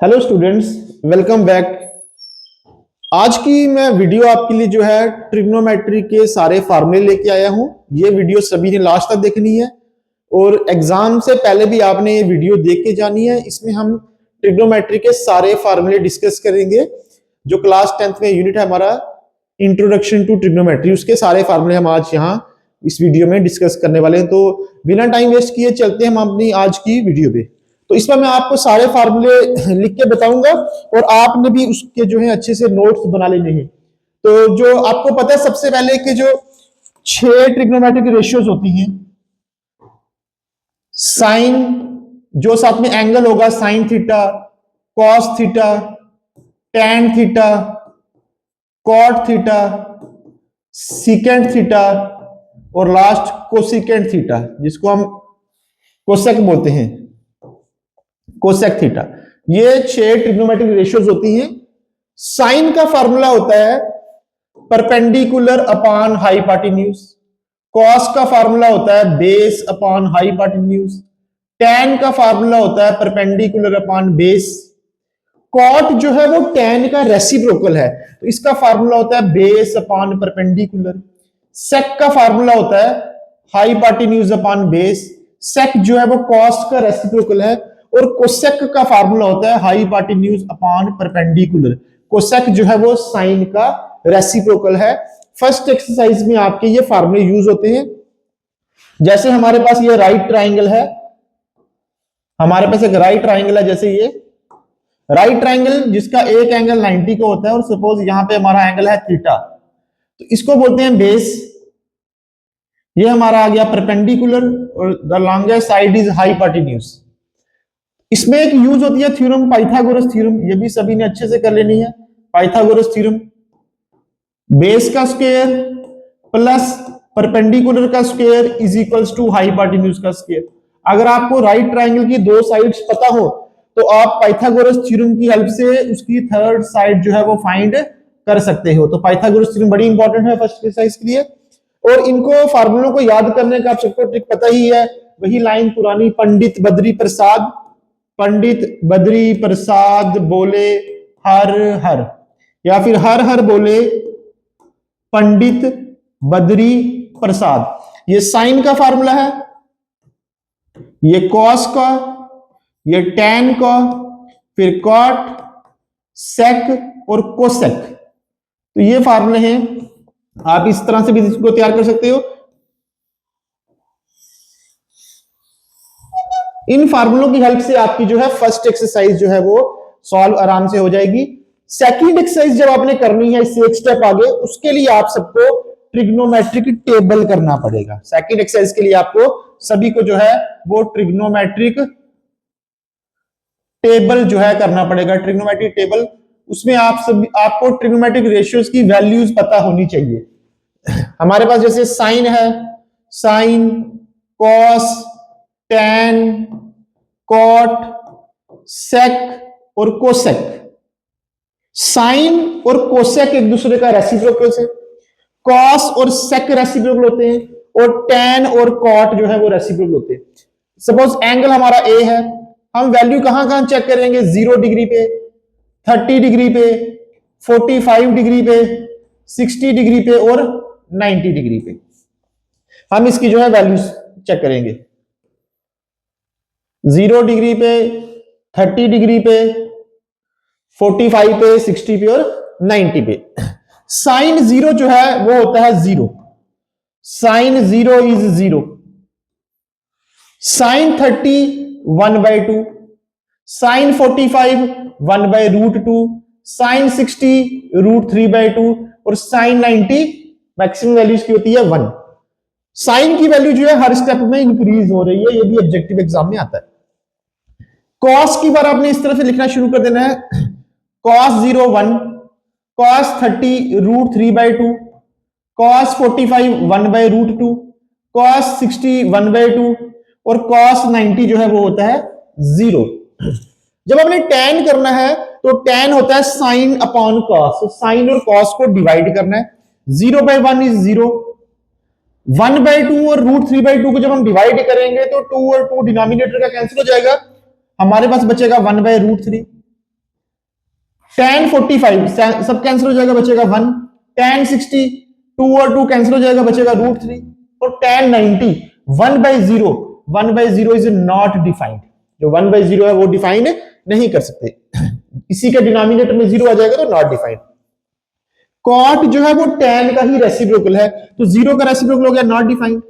Hello students, welcome back. आज की मैं वीडियो आपके लिए जो है ट्रिग्नोमेट्री के सारे फार्मूले लेके आया हूं। ये वीडियो सभी ने लास्ट तक देखनी है और एग्जाम से पहले भी आपने ये वीडियो देख के जानी है। इसमें हम ट्रिग्नोमेट्री के सारे फार्मूले डिस्कस करेंगे। जो क्लास 10th में यूनिट है हमारा इंट्रोडक्शन टू ट्रिग्नोमेट्री, उसके सारे फार्मूले हम आज यहाँ इस वीडियो में डिस्कस करने वाले हैं। तो बिना टाइम वेस्ट किए चलते हैं हम अपनी आज की वीडियो पे। तो इसमें मैं आपको सारे फार्मूले लिख के बताऊंगा और आपने भी उसके जो है अच्छे से नोट्स बना लेने हैं। तो जो आपको पता है सबसे पहले कि जो 6 ट्रिग्नोमेट्रिक रेशियोज होती हैं, साइन जो साथ में एंगल होगा sine theta, cos theta, tan theta, cot theta, secant theta और लास्ट कोसिकेंट थीटा, जिसको हम कोसेक बोलते हैं, कोसेक थीटा। ये 6 ट्रिग्नोमेट्रिक रेशियोज होती हैं। साइन का फार्मूला होता है परपेंडिकुलर अपॉन हाइपोटेन्यूज, कॉस का फार्मूला होता है बेस अपॉन हाइपोटेन्यूज, टैन का फार्मूला होता है परपेंडिकुलर अपॉन बेस, कॉट जो है वो टैन का रेसिप्रोकल है तो इसका फार्मूला होता है बेस अपॉन परपेंडिकुलर, सेक का फार्मूला होता है हाइपोटेन्यूज अपॉन बेस, सेक जो है वो कॉस का रेसिप्रोकल है, और कोसेक का फार्मूला होता है हाइपोटेन्यूज अपॉन परपेंडिकुलर। कोसेक जो है वो साइन का रेसिप्रोकल है। फर्स्ट एक्सरसाइज में आपके ये फार्मूले यूज होते हैं। जैसे हमारे पास ये राइट ट्राइंगल है, हमारे पास एक राइट ट्राइंगल है, जैसे ये राइट ट्राइंगल जिसका एक एंगल 90 का होता है और सपोज यहां पे हमारा एंगल है थीटा, तो इसको बोलते हैं बेस। ये हमारा आ गया परपेंडिकुलर और the longest side is hypotenuse. इसमें एक यूज होती है थ्योरम पाइथागोरस थ्योरम, ये भी सभी ने अच्छे से कर लेनी है। पाइथागोरस थ्योरम, बेस का स्क्वायर प्लस परपेंडिकुलर का square is equals to hypotenuse का स्क्वायर। अगर आपको राइट ट्राइंगल की दो साइड्स पता हो तो आप पाइथागोरस थ्योरम की हेल्प से उसकी थर्ड साइड जो है वो फाइंड कर सकते हो। तो पाइथागोरस थ्योरम बड़ी इंपॉर्टेंट है फर्स्ट एक्सरसाइज के लिए। और इनको फार्मूलों को याद करने का आप सबको ट्रिक पता ही है, वही लाइन पुरानी, पंडित बद्री प्रसाद बोले हर हर, या फिर हर हर बोले पंडित बद्री प्रसाद। ये साइन का फार्मूला है, ये कॉस का, ये टैन का, फिर कॉट, सेक और कोसेक। तो ये फार्मूले हैं, आप इस तरह से भी इसको तैयार कर सकते हो। इन फार्मूलों की हेल्प से आपकी जो है फर्स्ट एक्सरसाइज जो है वो सॉल्व आराम से हो जाएगी। सेकंड एक्सरसाइज जब आपने करनी है इससे एक स्टेप आगे, उसके लिए आप सबको ट्रिग्नोमेट्रिक टेबल करना पड़ेगा। सेकंड एक्सरसाइज के लिए आपको सभी को जो है वो ट्रिग्नोमेट्रिक टेबल जो है करना पड़ेगा। ट्रिग्नोमेट्रिक टेबल, उसमें आपको ट्रिग्नोमेट्रिक रेशियोज की वैल्यूज पता होनी चाहिए। हमारे पास जैसे साइन है, साइन, कॉस, टैन, कॉट, सेक और कोसेक। साइन और कोसेक एक दूसरे का रेसिप्रोकल है, कॉस और सेक रेसिप्रोकल होते हैं और टैन और कॉट जो है वो रेसिप्रोकल होते हैं। सपोज एंगल हमारा ए है, हम वैल्यू कहां कहां चेक करेंगे? 0 डिग्री पे, 30 डिग्री पे, 45 डिग्री पे, 60 डिग्री पे और 90 डिग्री पे हम इसकी जो है वैल्यूज चेक करेंगे। 0 डिग्री पे, 30 डिग्री पे, 45 पे, 60 पे और 90 पे। साइन 0 जो है वो होता है 0, sine 0 is 0। Sine 30 1/2, sine 45 1/√2, sine 60 √3/2 और साइन 90 मैक्सिमम वैल्यूज की होती है 1। साइन की वैल्यू जो है हर स्टेप में इंक्रीज हो रही है, ये भी ऑब्जेक्टिव एग्जाम में आता है। कॉस की बार आपने इस तरह से लिखना शुरू कर देना है, cos 0 1, cos 30 √3/2, cos 45 1/√2, cos 60 1/2 और cos 90 जो है वो होता है 0। जब आपने tan करना है तो tan होता है sin अपॉन cos, साइन और cos को डिवाइड करना है। 0/1 इज 0, 1/2 और √3/2 को जब हम डिवाइड करेंगे तो 2 और 2 डिनोमिनेटर का कैंसिल हो जाएगा, हमारे पास बचेगा 1/√3। tan 45 सब कैंसिल हो जाएगा, बचेगा 1। tan 60 2 और 2 कैंसिल हो जाएगा, बचेगा √3। और tan 90 1/0, 1/0 इज नॉट डिफाइंड। जो 1/0 है वो डिफाइन नहीं कर सकते, इसी के डिनोमिनेटर में 0 आ जाएगा तो नॉट डिफाइंड। कॉट जो है वो tan का ही रेसिप्रोकल है, तो 0 का रेसिप्रोकल हो गया नॉट डिफाइंड।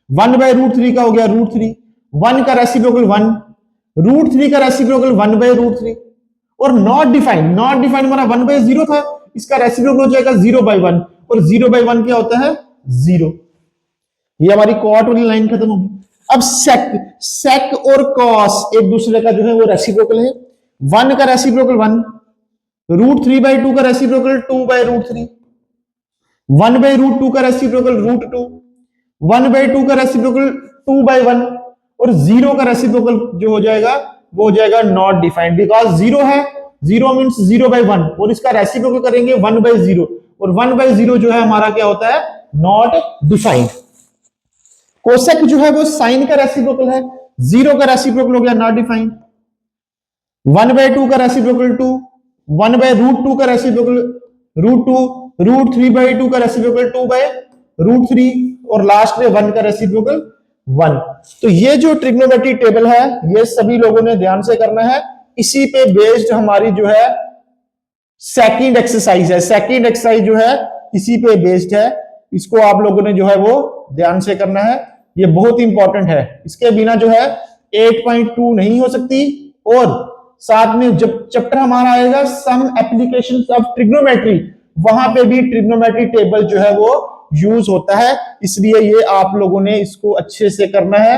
1/√3 का हो गया √3, 1 का रेसिप्रोकल 1, √3 का रेसिप्रोकल 1/√3 और नॉट डिफाइंड। नॉट डिफाइंड हमारा 1/0 था, इसका रेसिप्रोकल हो जाएगा 0/1 और 0/1 क्या होता है 0। ये हमारी कॉट वाली लाइन खत्म होगी। अब सेक और कॉस एक दूसरे का जो है वो रेसिप्रोकल है। 1 का रेसिप्रोकल 1, √3/2 का रेसिप्रोकल 2/√3, 1/√2 का रेसिप्रोकल √2, 1/2 का रेसिप्रोकल 2/1 और 0 का रेसिप्रोकल जो हो जाएगा वो हो जाएगा नॉट डिफाइंड, बिकॉज 0 है, 0 मींस 0/1 और इसका रेसिप्रोकल करेंगे 1/0 और 1/0 जो है हमारा क्या होता है नॉट डिफाइंड। कोसेक जो है वो साइन का रेसिप्रोकल है, 0 का रेसिप्रोकल हो गया नॉट डिफाइंड, 1/2 का रेसिप्रोकल 2, 1/√2 का रेसिप्रोकल √2, √3/2 का रेसिप्रोकल 2/√3 और लास्ट में 1 का रेसिप्रोकल 1। तो ये जो ट्रिग्नोमेट्री टेबल है ये सभी लोगों ने ध्यान से करना है, इसी पे बेस्ड हमारी जो है सेकंड एक्सरसाइज है। सेकंड एक्सरसाइज जो है इसी पे बेस्ड है, इसको आप लोगों ने जो है वो ध्यान से करना है, ये बहुत इंपॉर्टेंट है। इसके बिना जो है 8.2 नहीं हो सकती। और साथ में जब चैप्टर हमारा आएगा सम एप्लीकेशंस ऑफ ट्रिग्नोमेट्री, वहां पे भी ट्रिग्नोमेट्री टेबल जो है वो यूज होता है, इसलिए ये आप लोगों ने इसको अच्छे से करना है।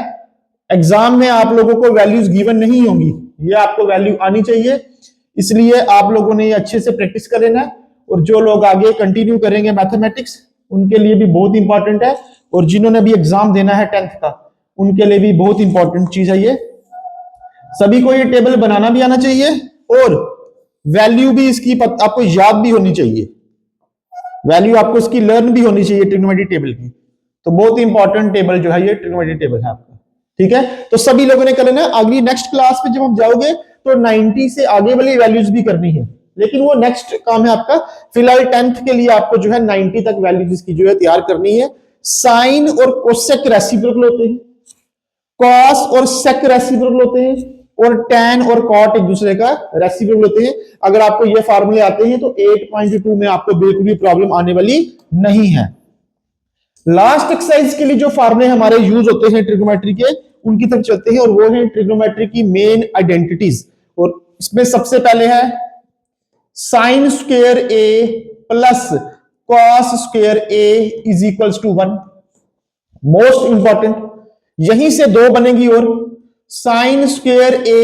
एग्जाम में आप लोगों को वैल्यूज गिवन नहीं होंगी, ये आपको वैल्यू आनी चाहिए, इसलिए आप लोगों ने ये अच्छे से प्रैक्टिस कर लेना है। और जो लोग आगे कंटिन्यू करेंगे मैथमेटिक्स उनके लिए भी बहुत इंपॉर्टेंट है, और जिन्होंने भी एग्जाम देना है 10th का उनके लिए भी बहुत इंपॉर्टेंट चीज है ये। सभी को ये टेबल बनाना भी आना चाहिए और वैल्यू भी इसकी आपको याद भी होनी चाहिए, वैल्यू आपको इसकी लर्न भी होनी चाहिए ट्रिग्नोमेट्री टेबल की। तो बहुत इंपॉर्टेंट टेबल जो है ये ट्रिग्नोमेट्री टेबल है आपका, ठीक है। तो सभी लोगों ने कर लेना। अगली नेक्स्ट क्लास में जब हम जाओगे तो 90 से आगे वाली वैल्यूज भी करनी है, लेकिन वो नेक्स्ट काम है आपका। फिलहाल 10th के लिए आपको जो है 90 तक वैल्यूज इसकी जो है तैयार करनी है। साइन और कोसेक रेसिप्रोकल होते हैं, कॉस और सेक रेसिप्रोकल होते हैं, और tan और cot एक दूसरे का रेसिप्रोकल होते हैं। अगर आपको ये फार्मूले आते हैं तो 8.2 में आपको बिल्कुल भी प्रॉब्लम आने वाली नहीं है। लास्ट एक्सरसाइज के लिए जो फार्मूले हमारे यूज होते हैं ट्रिग्नोमेट्री के उनकी तरफ चलते हैं, और वो है ट्रिग्नोमेट्री की मेन आइडेंटिटीज। और इसमें सबसे पहले है sine square A plus cos square A is equals to 1। Most important, यहीं से दो बनेगी, और sine square A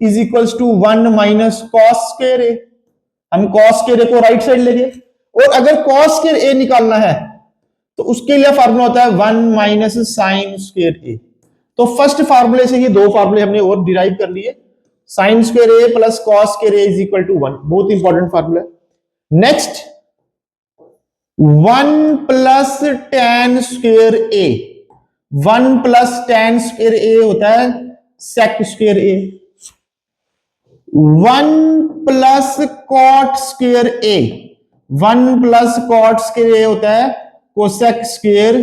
is equals to 1 minus cos square A. हम कॉस स्क्वायर ए को राइट साइड लेंगे, और अगर कॉस स्क्वायर ए निकालना है तो उसके लिए फार्मूला होता है 1 माइनस साइन स्क्वायर ए। तो फर्स्ट फार्मूले से ही दो फार्मूले हमने और डिराइव कर लिए, sine square A plus cos square A is equal to 1, बहुत इंपॉर्टेंट फार्मूला है। Next 1 plus tan square a, 1 plus tan square a होता है sec square a, 1 plus cot square a, 1 plus cot square a होता है cosec square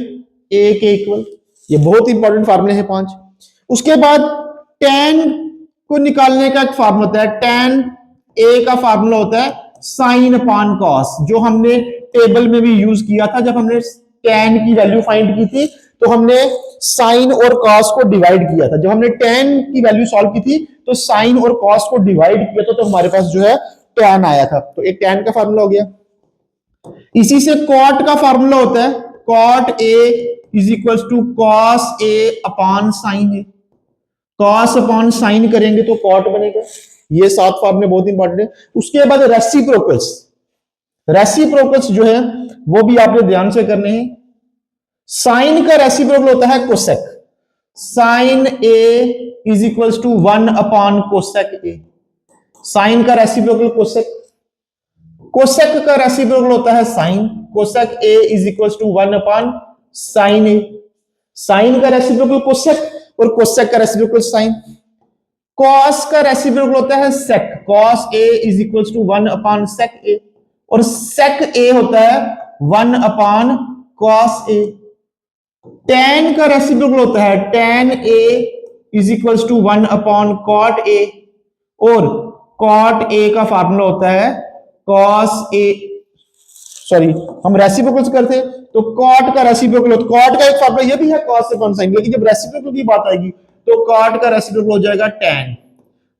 ए के equal. ये बहुत important फार्मूले हैं 5। उसके बाद tan को निकालने का एक फार्मूला होता है, tan a का फार्मूला होता है साइन अपॉन कॉस, जो हमने टेबल में भी यूज किया था। जब हमने tan की वैल्यू फाइंड की थी तो हमने साइन और कॉस को डिवाइड किया था। जब हमने tan की वैल्यू सॉल्व की थी तो साइन और कॉस को डिवाइड किया था, तो हमारे पास जो है tan आया था। तो एक tan का फार्मूला हो गया। इसी से cot का फार्मूला होता है cot a is equals to cos a upon sine a. Cos upon sine करेंगे तो कॉट बनेगा। ये 7 फार्मूले बहुत इंपॉर्टेंट है। उसके बाद रेसिप्रोकल्स, रेसिप्रोकल्स जो है वो भी आपने ध्यान से करने हैं। साइन का रेसिप्रोकल होता है cosec, sine A is equals to 1 upon cosec A. Sine का रेसिप्रोकल कोसेक, कोसेक का रेसिप्रोकल होता है sine, cosec A is equals to 1 upon sine A. Sine का रेसिप्रोकल कोसेक और कोसेक का रेसिप्रोकल साइन। कॉस का रेसिप्रोकल होता है sec, cos A is equals to 1 upon sec A, और सेक ए होता है 1 अपॉन कॉस ए। tan का रेसिप्रोकल होता है tan a is equals to 1 upon cot a, और कॉट ए का फार्मूला होता है कॉस ए, सॉरी हम रेसिप्रोकल्स करते तो कॉट का रेसिप्रोकल होता, कॉट का एक फार्मूला ये भी है कॉस से कौन साइन, लेकिन जब रेसिप्रोकल की बात आएगी तो कॉट का रेसिप्रोकल हो जाएगा tan।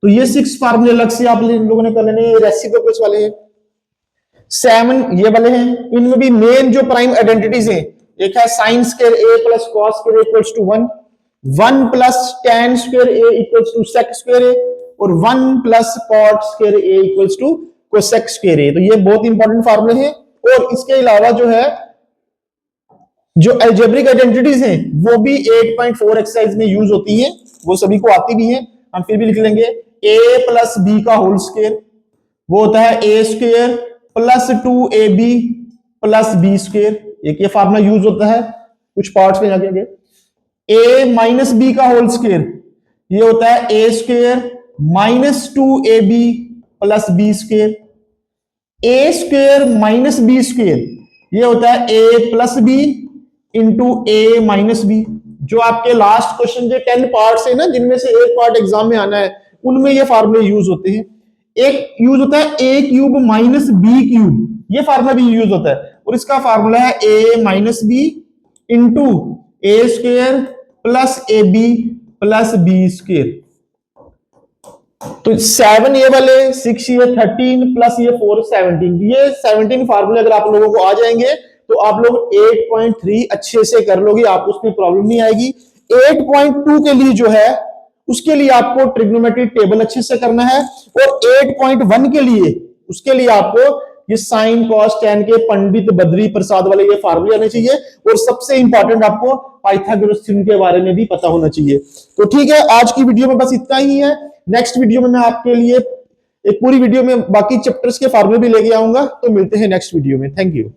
तो ये 6 फार्मूले अलग से आप लोगों ने कर लेने, रेसिप्रोकल्स वाले हैं। 7 ये वाले हैं, इनमें भी मेन जो प्राइम आइडेंटिटीज हैं, एक है sine square A plus cos square equals to 1, 1 plus tan square A equals to sec square A, और 1 plus cot square A equals to cosec square A. तो ये बहुत इंपॉर्टेंट फार्मूले हैं। और इसके अलावा जो है जो अलजेब्रिक आइडेंटिटीज हैं वो भी 8.4 एक्सरसाइज में यूज होती हैं, वो सभी को आती भी हैं, हम फिर भी लिख लेंगे। a प्लस बी का होल स्क्वायर वो होता है A square plus 2ab plus B square, एक ये फार्मूला यूज होता है कुछ पार्ट्स में जाके। a माइनस बी का होल स्क्वायर ये होता है A square minus 2ab plus B square. A square minus B square ये होता है A plus B into A minus B. जो आपके लास्ट क्वेश्चन के 10 पार्ट्स है ना, जिनमें से एक पार्ट एग्जाम में आना है, उनमें ये फार्मूले यूज होते हैं। एक यूज होता है A cube minus B cube, ये फार्मूला भी यूज होता है, और इसका फार्मूला है A minus B into A square plus A B plus B square. तो 7 ये वाले, 6 ये 13 प्लस ये 4 17, ये 17 फार्मूले अगर आप लोगों को आ जाएंगे तो आप लोग 8.3 अच्छे से कर लोगे, आपको उसमें प्रॉब्लम नहीं आएगी। 8.2 के लिए जो है उसके लिए आपको ट्रिग्नोमेट्री टेबल अच्छे से करना है, और 8.1 के लिए उसके लिए आपको ये साइन कॉस टैन के पंडित बद्री प्रसाद वाले ये फार्मूले आने चाहिए, और सबसे इंपॉर्टेंट आपको पाइथागोरस थ्योरम के बारे में भी पता होना चाहिए। तो ठीक है, आज की वीडियो में बस इतना ही है। नेक्स्ट वीडियो में मैं आपके लिए एक पूरी वीडियो में बाकी चैप्टर्स के फार्मूले भी लेके आऊंगा। तो मिलते हैं नेक्स्ट वीडियो में, थैंक यू।